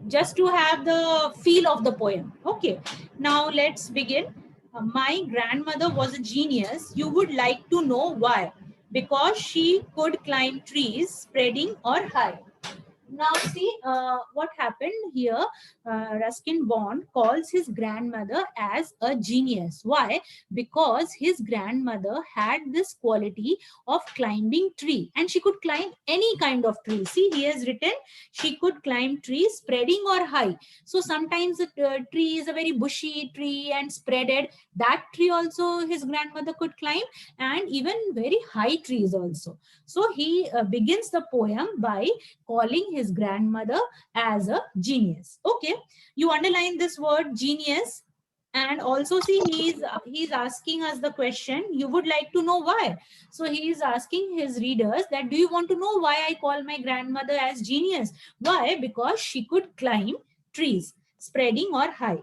just to have the feel of the poem. Okay, now let's begin. My grandmother was a genius. You would like to know why? Because she could climb trees, spreading or high. Now see what happened here. Ruskin Bond calls his grandmother as a genius. Why? Because his grandmother had this quality of climbing tree, and she could climb any kind of tree. See, he has written she could climb trees spreading or high. So sometimes a tree is a very bushy tree and spreaded. That tree also his grandmother could climb, and even very high trees also. So he begins the poem by calling his grandmother as a genius. Okay, you underline this word genius. And also see, he's asking us the question, you would like to know why. So he is asking his readers that, do you want to know why I call my grandmother as genius? Why? Because she could climb trees, spreading or high.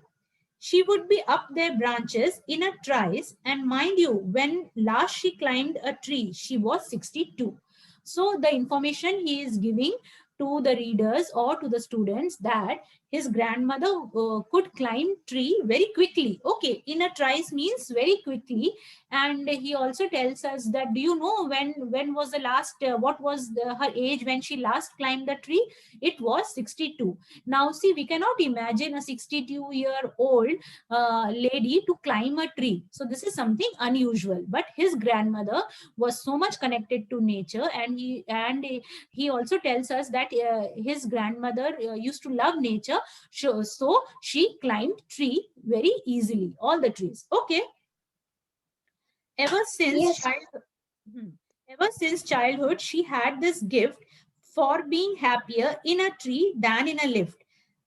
She would be up their branches in a trice, and mind you, when last she climbed a tree, she was 62. So the information he is giving to the readers or to the students, that his grandmother could climb tree very quickly. Okay, in a trice means very quickly. And he also tells us that, do you know when was the last what was her age when she last climbed the tree? It was 62. Now see, we cannot imagine a 62-year-old lady to climb a tree. So this is something unusual. But his grandmother was so much connected to nature, and he also tells us that his grandmother used to love nature. So she climbed tree very easily, all the trees. Okay, ever since Yes. childhood. Hmm. Ever since childhood, she had this gift for being happier in a tree than in a lift.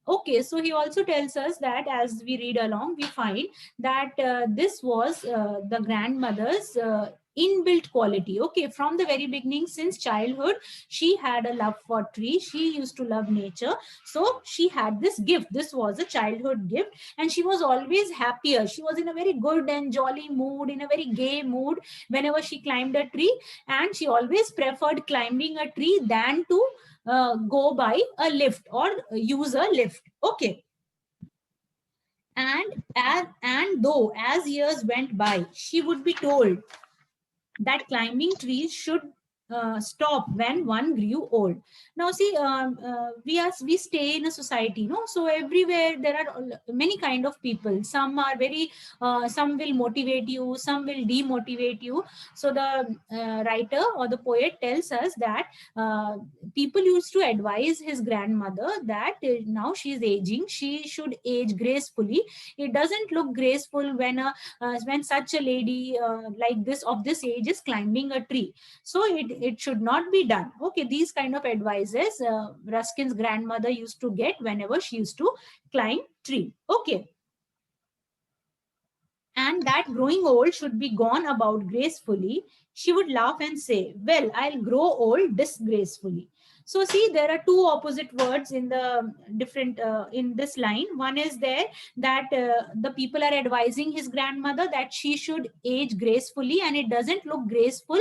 Okay, so he also tells us that as we read along, we find that this was the grandmother's inbuilt quality. Okay, from the very beginning, since childhood, she had a love for trees. She used to love nature. So she had this gift. This was a childhood gift, and she was always happier. She was in a very good and jolly mood, in a very gay mood whenever she climbed a tree, and she always preferred climbing a tree than to go by a lift or use a lift. Okay, and though as years went by, she would be told that climbing trees should stop when one grew old. Now see, we stay in a society, no? So everywhere there are many kind of people. Some are very some will motivate you, some will demotivate you. So the writer or the poet tells us that people used to advise his grandmother that now she is aging, she should age gracefully. It doesn't look graceful when such a lady like this of this age is climbing a tree. So it should not be done. Okay, these kind of advices Ruskin's grandmother used to get whenever she used to climb tree. Okay, and that growing old should be gone about gracefully. She would laugh and say, well, I'll grow old disgracefully. So see, there are two opposite words in the different in this line. One is there that the people are advising his grandmother that she should age gracefully, and it doesn't look graceful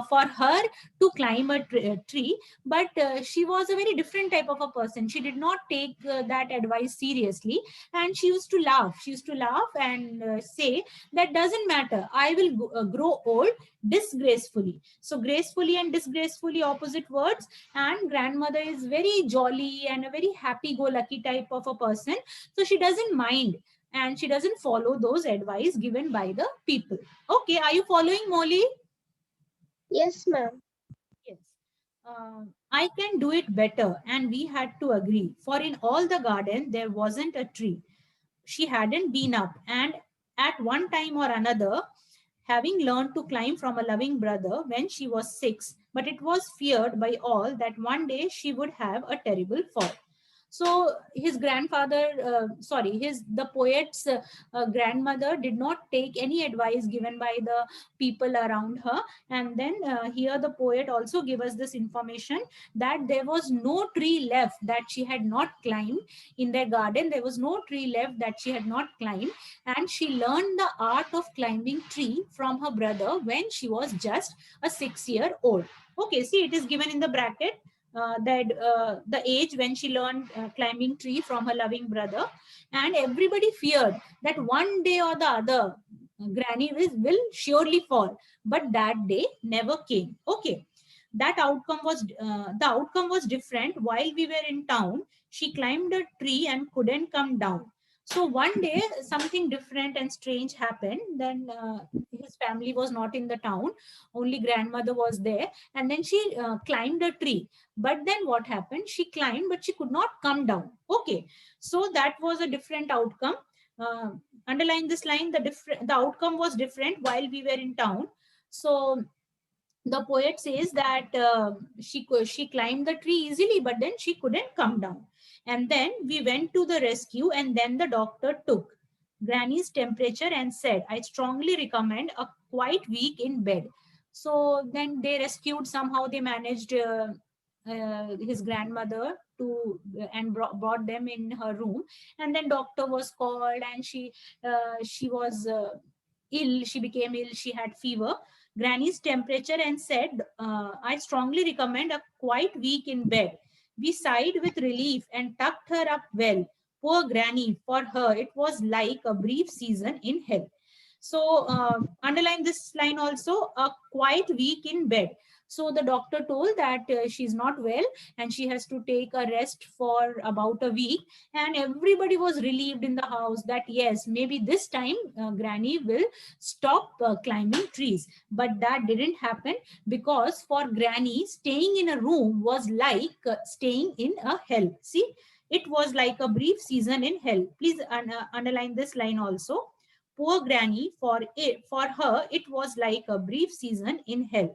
for her to climb a tree. But she was a very different type of a person. She did not take that advice seriously, and she used to laugh. She used to laugh and say, that doesn't matter, I will grow old disgracefully. So gracefully and disgracefully, opposite words. And grandmother is very jolly and a very happy go lucky type of a person, so she doesn't mind, and she doesn't follow those advice given by the people. Okay, are you following, Molly? Yes, ma'am. Yes. I can do it better, and we had to agree, for in all the garden there wasn't a tree she hadn't been up, and at one time or another, having learned to climb from a loving brother when she was 6, but it was feared by all that one day she would have a terrible fall. So his grandfather, sorry, his the poet's grandmother did not take any advice given by the people around her. And then here the poet also give us this information that there was no tree left that she had not climbed in their garden. There was no tree left that she had not climbed, and she learned the art of climbing tree from her brother when she was just a 6-year old. Okay, see, it is given in the bracket. the age when she learned climbing tree from her loving brother, and everybody feared that one day or the other Granny will surely fall, but that day never came. Okay, that outcome was the outcome was different. While we were in town, she climbed a tree and couldn't come down. So one day something different and strange happened. Then his family was not in the town, only grandmother was there, and then she climbed a tree. But then what happened? She climbed, but she could not come down. Okay, so that was a different outcome. uh, Underline this line: the outcome was different while we were in town. So the poet says that she climbed the tree easily, but then she couldn't come down. And then we went to the rescue, and then the doctor took Granny's temperature and said, I strongly recommend a quiet week in bed. So then they rescued, somehow they managed his grandmother to and brought them in her room. And then doctor was called, and she was ill. She became ill, she had fever. Granny's temperature and said, I strongly recommend a quiet week in bed. We sighed with relief and tucked her up well. Poor Granny, for her, it was like a brief season in hell. So, underline this line also: a quiet week in bed. So, the doctor told that she's not well and she has to take a rest for about a week. And everybody was relieved in the house that yes, maybe this time Granny will stop climbing trees. But that didn't happen, because for Granny, staying in a room was like staying in a hell. See, it was like a brief season in hell. Please underline this line also: poor Granny, for her it was like a brief season in hell.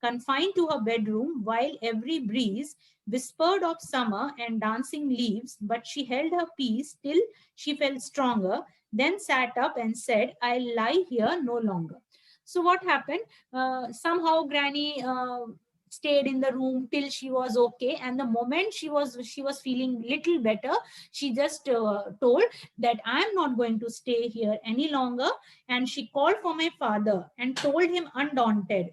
Confined to her bedroom while every breeze whispered of summer and dancing leaves, but she held her peace till she felt stronger, then sat up and said, I'll lie here no longer. So what happened? Somehow Granny stayed in the room till she was okay, and the moment she was feeling little better, she just told that I am not going to stay here any longer. And she called for my father and told him undaunted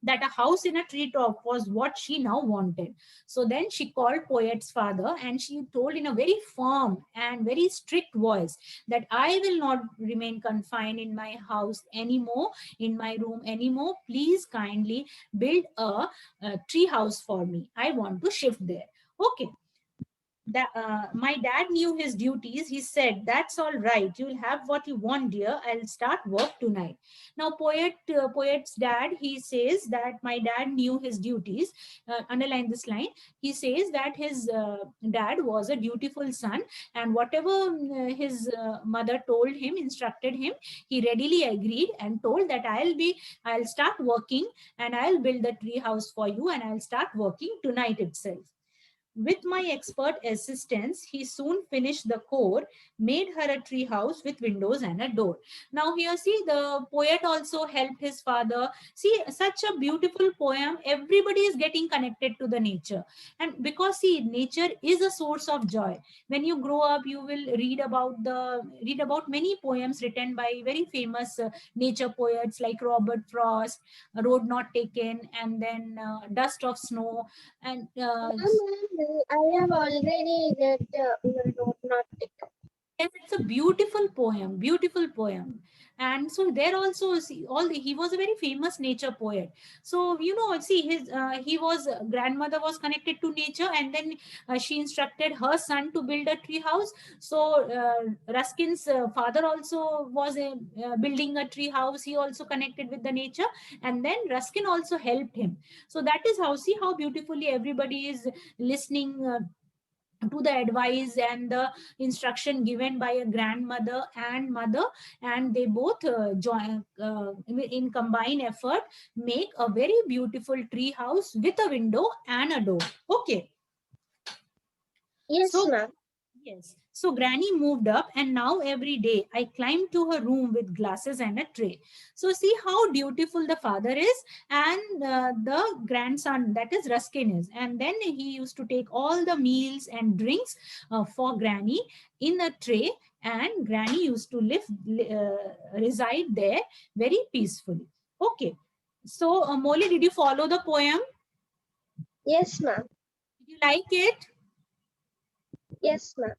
that a house in a treetop was what she now wanted. So then she called Poet's father and she told in a very firm and very strict voice that I will not remain confined in my house anymore, in my room anymore. Please kindly build a tree house for me. I want to shift there. Okay, my dad knew his duties. He said, "That's all right. You'll have what you want, dear. I'll start work tonight." Now, poet's dad, he says that my dad knew his duties. Underline this line. He says that his dad was a dutiful son, and whatever his mother told him, instructed him, he readily agreed and told that I'll start working, and I'll build the tree house for you, and I'll start working tonight itself. With my expert assistance, he soon finished the core, made her a tree house with windows and a door. Now, here, see, the poet also helped his father. See, such a beautiful poem. Everybody is getting connected to the nature. And because, see, nature is a source of joy. When you grow up, you will read about many poems written by very famous nature poets like Robert Frost, Road Not Taken, and then Dust of Snow, and Ma'am, I have already read Note Not Taken. yes, it's a beautiful poem, beautiful poem. And so there also, see, he was a very famous nature poet. So see, his he was grandmother was connected to nature, and then she instructed her son to build a tree house. So Ruskin's father also was building a tree house. He also connected with the nature, and then Ruskin also helped him. So that is how, see how beautifully everybody is listening to the advice and the instruction given by a grandmother and mother, and they both join in combined effort, make a very beautiful tree house with a window and a door. Okay, Yes, so ma'am. yes. So Granny moved up, and now every day I climb to her room with glasses and a tray. So see how dutiful the father is, and the grandson, that is Ruskin, is. And then he used to take all the meals and drinks for Granny in a tray, and Granny used to reside there very peacefully. Okay. So Molly, did you follow the poem? Yes, ma'am. Did you like it? Yes, ma'am.